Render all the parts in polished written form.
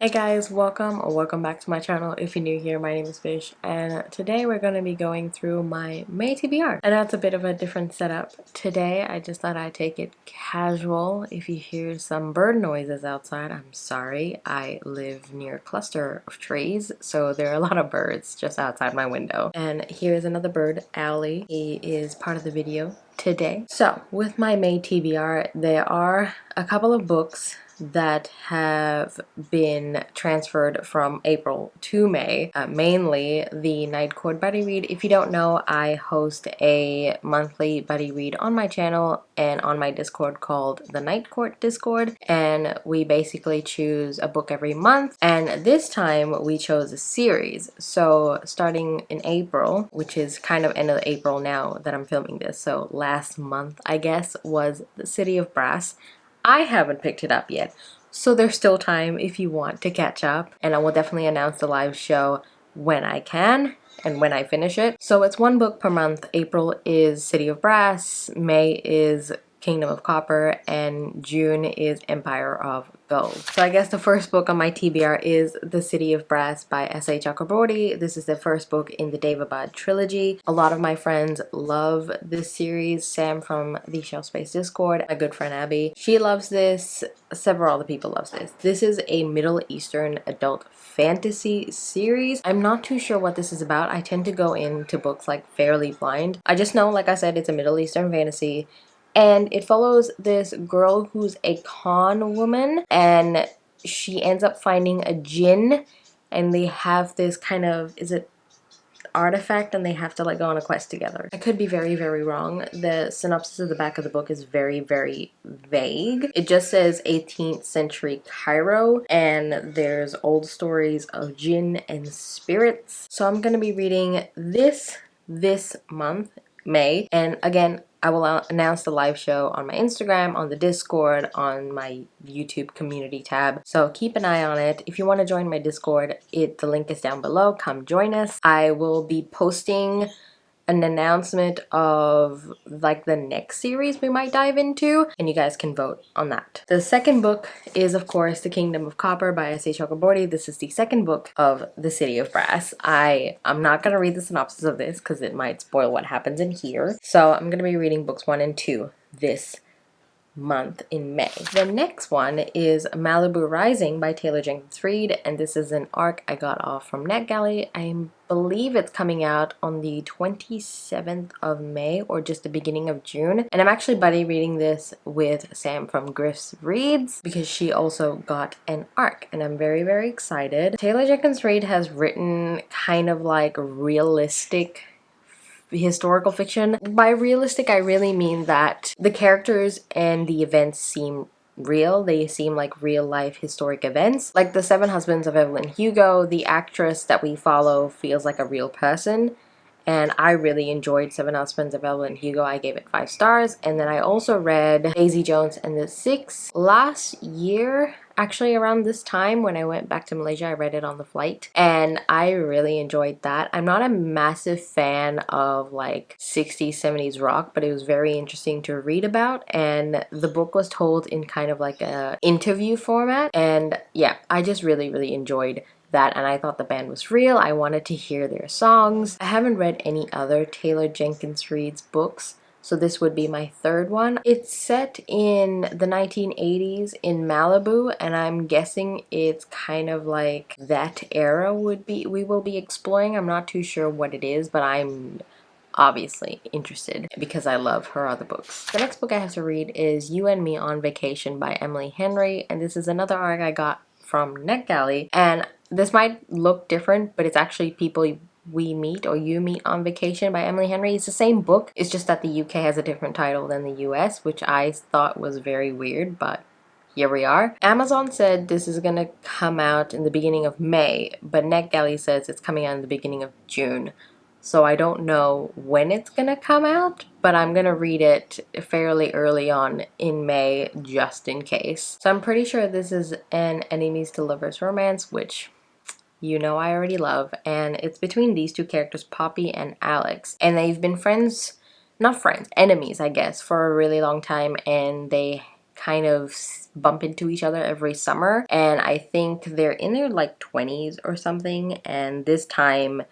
Hey guys, welcome or welcome back to my channel. If you're new here, my name is Fish, and today we're going to be going through my May TBR. And that's a bit of a different setup. Today I just thought I'd take it casual. If you hear some bird noises outside, I'm sorry. I live near a cluster of trees, so there are a lot of birds just outside my window. And here's another bird, Owlie. He is part of the video today. So with my May TBR, there are a couple of books that have been transferred from April to May, mainly the Night Court Buddy Read. If you don't know, I host a monthly buddy read on my channel and on my Discord called the Night Court Discord, and we basically choose a book every month, and this time we chose a series. So starting in April, which is kind of end of April now that I'm filming this, so last month I guess, was The City of Brass. I haven't picked it up yet, so there's still time if you want to catch up, and I will definitely announce the live show when I can and when I finish it. So it's one book per month. April is City of Brass, May is Kingdom of Copper, and June is Empire of Gold. So I guess the first book on my TBR is The City of Brass by S.A. Chakraborty. This is the first book in the Daev-along trilogy. A lot of my friends love this series. Sam from the Shelf Space Discord, my good friend Abby, she loves this. Several other people love this. This is a Middle Eastern adult fantasy series. I'm not too sure what this is about. I tend to go into books like fairly blind. I just know, like I said, it's a Middle Eastern fantasy. And it follows this girl who's a con woman, and she ends up finding a djinn, and they have this kind of, is it artifact, and they have to like go on a quest together. I could be very, very wrong. The synopsis of the back of the book is very, very vague. It just says 18th century Cairo, and there's old stories of jinn and spirits. So I'm gonna be reading this month, May, and again, I will announce the live show on my Instagram, on the Discord, on my YouTube community tab. So keep an eye on it. If you want to join my Discord, the link is down below. Come join us. I will be posting an announcement of like the next series we might dive into, and you guys can vote on that. The second book is of course The Kingdom of Copper by S.A. Chakraborty. This is the second book of The City of Brass. I'm not gonna read the synopsis of this because it might spoil what happens in here. So I'm gonna be reading books 1 and 2 this month in May. The next one is Malibu Rising by Taylor Jenkins Reid, and this is an arc I got off from NetGalley. I believe it's coming out on the 27th of May or just the beginning of June, and I'm actually buddy reading this with Sam from Griff's Reads because she also got an arc, and I'm very, very excited. Taylor Jenkins Reid has written kind of like realistic historical fiction. By realistic, I really mean that the characters and the events seem real. They seem like real life historic events. Like The Seven Husbands of Evelyn Hugo, the actress that we follow feels like a real person. And I really enjoyed Seven Husbands of Evelyn Hugo. I gave it 5 stars. And then I also read Daisy Jones and the Six last year. Actually, around this time when I went back to Malaysia, I read it on the flight, and I really enjoyed that. I'm not a massive fan of like 60s, 70s rock, but it was very interesting to read about, and the book was told in kind of like a interview format, and yeah, I just really, really enjoyed that, and I thought the band was real. I wanted to hear their songs. I haven't read any other Taylor Jenkins Reid's books, so this would be my third one. It's set in the 1980s in Malibu, and I'm guessing it's kind of like that era we will be exploring. I'm not too sure what it is, but I'm obviously interested because I love her other books. The next book I have to read is You and Me on Vacation by Emily Henry, and this is another arc I got from NetGalley, and this might look different, but it's actually People We Meet or You Meet on Vacation by Emily Henry. It's the same book, it's just that the UK has a different title than the US, which I thought was very weird, but here we are. Amazon said this is gonna come out in the beginning of May, but NetGalley says it's coming out in the beginning of June. So I don't know when it's gonna come out, but I'm gonna read it fairly early on in May just in case. So I'm pretty sure this is an enemies to lovers romance, which you know I already love, and it's between these two characters, Poppy and Alex, and they've been friends, not friends, enemies I guess, for a really long time, and they kind of bump into each other every summer, and I think they're in their like 20s or something, and this time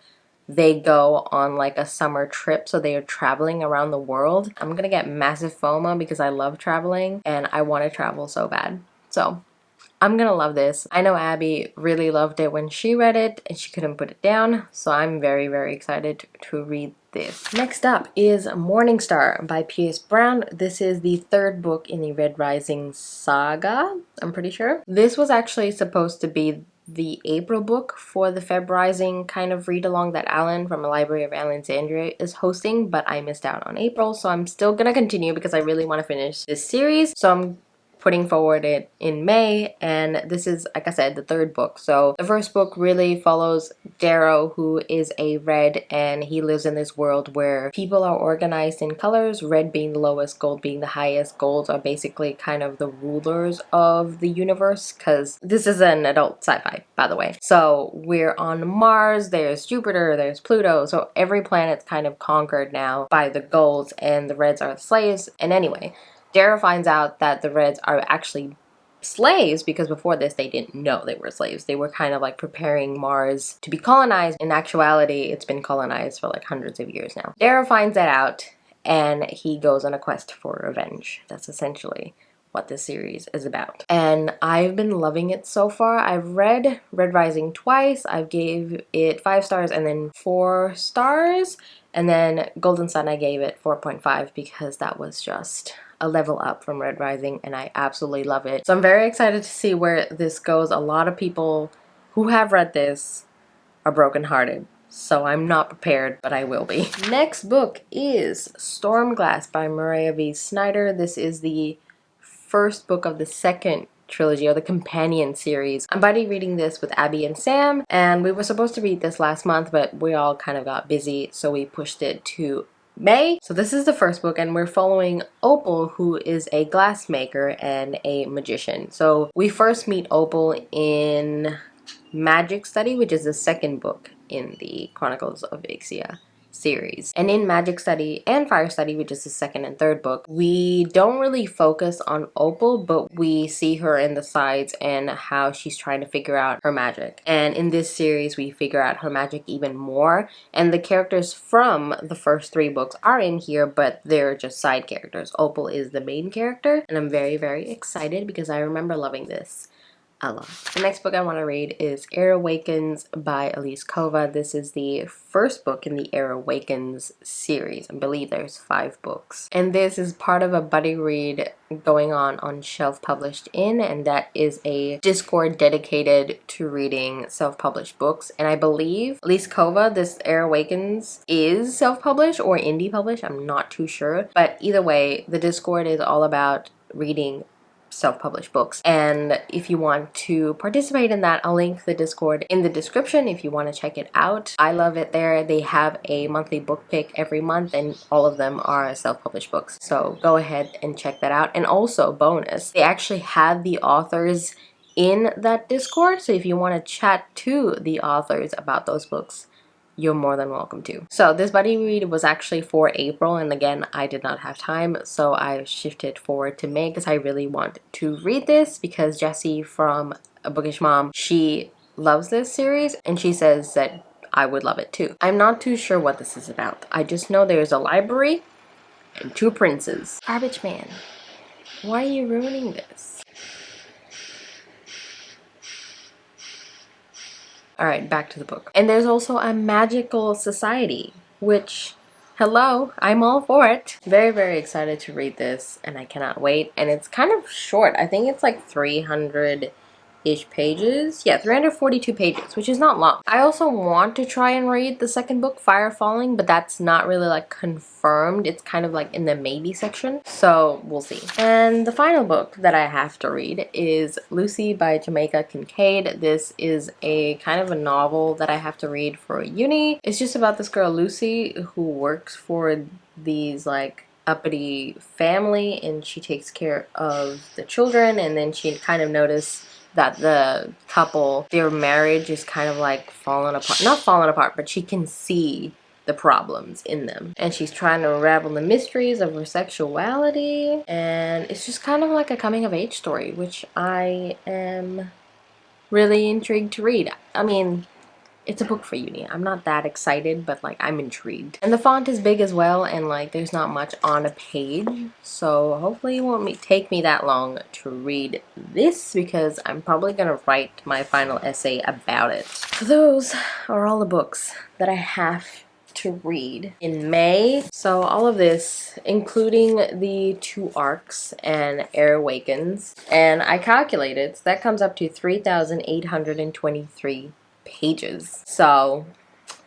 they go on like a summer trip, so they are traveling around the world. I'm gonna get massive FOMO because I love traveling and I want to travel so bad. So I'm gonna love this. I know Abby really loved it when she read it and she couldn't put it down, so I'm very, very excited to read this. Next up is Morningstar by P.S. Brown. This is the third book in the Red Rising saga, I'm pretty sure. This was actually supposed to be the April book for the Feb Rising kind of read along that Alan from the Library of Alexandria is hosting, but I missed out on April, so I'm still gonna continue because I really want to finish this series. So I'm putting forward it in May, and this is, like I said, the third book. So the first book really follows Darrow, who is a red, and he lives in this world where people are organized in colors, red being the lowest, gold being the highest. Golds are basically kind of the rulers of the universe, because this is an adult sci-fi, by the way. So we're on Mars, there's Jupiter, there's Pluto, so every planet's kind of conquered now by the golds, and the reds are the slaves. And anyway, Darrow finds out that the Reds are actually slaves because before this they didn't know they were slaves. They were kind of like preparing Mars to be colonized. In actuality, it's been colonized for like hundreds of years now. Darrow finds that out and he goes on a quest for revenge. That's essentially what this series is about. And I've been loving it so far. I've read Red Rising twice. I gave it 5 stars and then 4 stars. And then Golden Sun I gave it 4.5 because that was just a level up from Red Rising and I absolutely love it. So I'm very excited to see where this goes. A lot of people who have read this are brokenhearted, so I'm not prepared, but I will be. Next book is Stormglass by Maria V. Snyder. This is the first book of the second trilogy, or the companion series. I'm buddy reading this with Abby and Sam, and we were supposed to read this last month, but we all kind of got busy, so we pushed it to May. So this is the first book, and we're following Opal, who is a glassmaker and a magician. So we first meet Opal in Magic Study, which is the second book in the Chronicles of Ixia series. And in Magic Study and Fire Study, which is the second and third book, we don't really focus on Opal, but we see her in the sides and how she's trying to figure out her magic. And in this series, we figure out her magic even more. And the characters from the first 3 books are in here, but they're just side characters. Opal is the main character, and I'm very, very excited because I remember loving this a lot. The next book I want to read is Awakens by Elise Kova. This is the first book in the Awakens series. I believe there's 5 books. And this is part of a buddy read going on Shelf Published In, and that is a Discord dedicated to reading self-published books. And I believe Elise Kova, this Awakens, is self-published or indie published. I'm not too sure. But either way, the Discord is all about reading self-published books, and if you want to participate in that, I'll link the Discord in the description if you want to check it out. I love it there. They have a monthly book pick every month, and all of them are self-published books, so go ahead and check that out. And also, bonus, they actually have the authors in that Discord, so if you want to chat to the authors about those books, you're more than welcome to. So this buddy read was actually for April, and again, I did not have time, so I shifted forward to May because I really want to read this because Jessie from A Bookish Mom, she loves this series and she says that I would love it too. I'm not too sure what this is about. I just know there's a library and 2 princes. Garbage man, why are you ruining this? Alright, back to the book. And there's also a magical society, which, hello, I'm all for it. Very, very excited to read this, and I cannot wait. And it's kind of short. I think it's like 300-ish pages. Yeah, 342 pages, which is not long. I also want to try and read the second book, Fire Falling, but that's not really like confirmed. It's kind of like in the maybe section, so we'll see. And the final book that I have to read is Lucy by Jamaica Kincaid. This is a kind of a novel that I have to read for uni. It's just about this girl Lucy who works for these like uppity family, and she takes care of the children, and then she kind of noticed that the couple, their marriage is kind of like falling apart. Not falling apart, but she can see the problems in them. And she's trying to unravel the mysteries of her sexuality. And it's just kind of like a coming of age story, which I am really intrigued to read. I mean, it's a book for uni. I'm not that excited, but like I'm intrigued. And the font is big as well, and like there's not much on a page. So hopefully it won't take me that long to read this, because I'm probably gonna write my final essay about it. So those are all the books that I have to read in May. So all of this, including the 2 arcs and Awakens, and I calculated, so that comes up to 3,823 pages. So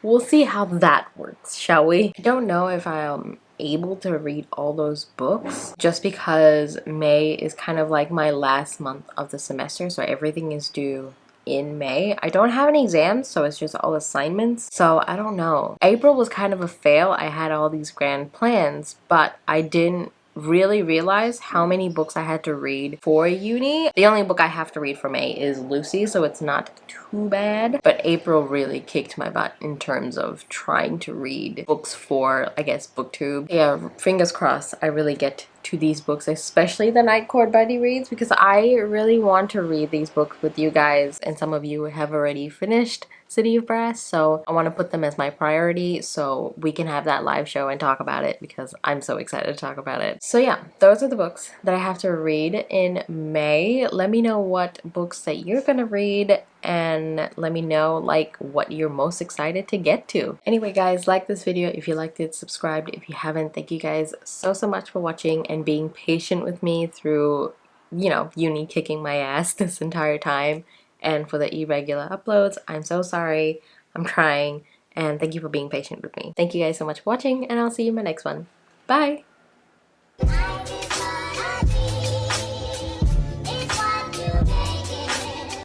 we'll see how that works, shall we? I don't know if I'm able to read all those books, just because May is kind of like my last month of the semester, so everything is due in May. I don't have any exams, so it's just all assignments. So I don't know. April was kind of a fail. I had all these grand plans, but I didn't really realize how many books I had to read for uni. The only book I have to read for May is Lucy, so it's not too bad. But April really kicked my butt in terms of trying to read books for, I guess, booktube. Yeah, fingers crossed I really get to these books, especially the Night Court Buddy reads, because I really want to read these books with you guys, and some of you have already finished City of Brass, so I want to put them as my priority so we can have that live show and talk about it, because I'm so excited to talk about it. So yeah, those are the books that I have to read in May. Let me know what books that you're gonna read, and let me know like what you're most excited to get to. Anyway guys, like this video if you liked it, subscribe if you haven't. Thank you guys so much for watching and being patient with me through, you know, uni kicking my ass this entire time. And for the irregular uploads, I'm so sorry. I'm trying, and thank you for being patient with me. Thank you guys so much for watching, and I'll see you in my next one. Bye!